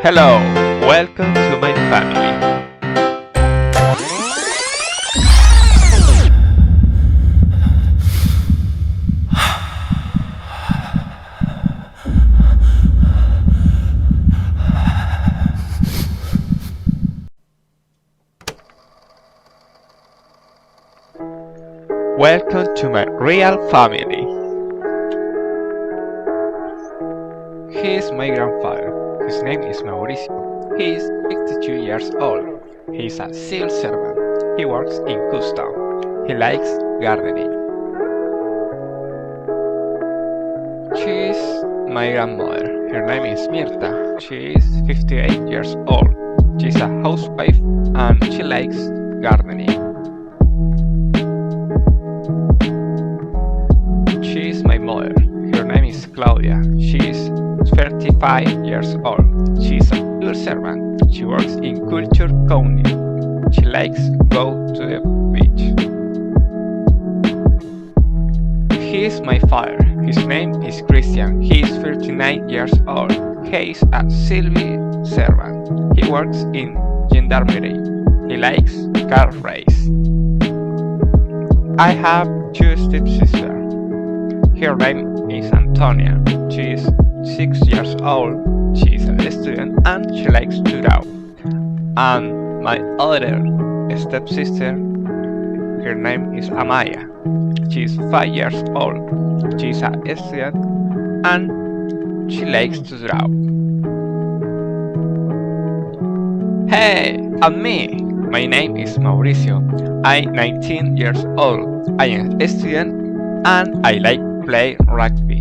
Hello, welcome to my family. Welcome to my real family. He is my grandfather. His name is Mauricio. He is 52 years old. He is a civil servant. He works in custom. He likes gardening. She is my grandmother. Her name is Mirta. She is 58 years old. She is a housewife and she likes gardening. She is my mother. Her name is Claudia. She is 35 years old. She is a civil servant. She works in Culture County. She likes go to the beach. He is my father. His name is Christian. He is 39 years old. He is a civil servant. He works in gendarmerie. He likes car race. I have two stepsisters. Her name is Antonia. She is 6 years old. She is a student and she likes to draw. And my other stepsister, her name is Amaya. She is 5 years old. She is a student and she likes to draw. Hey, and me! My name is Mauricio. I'm 19 years old. I am a student and I like play rugby.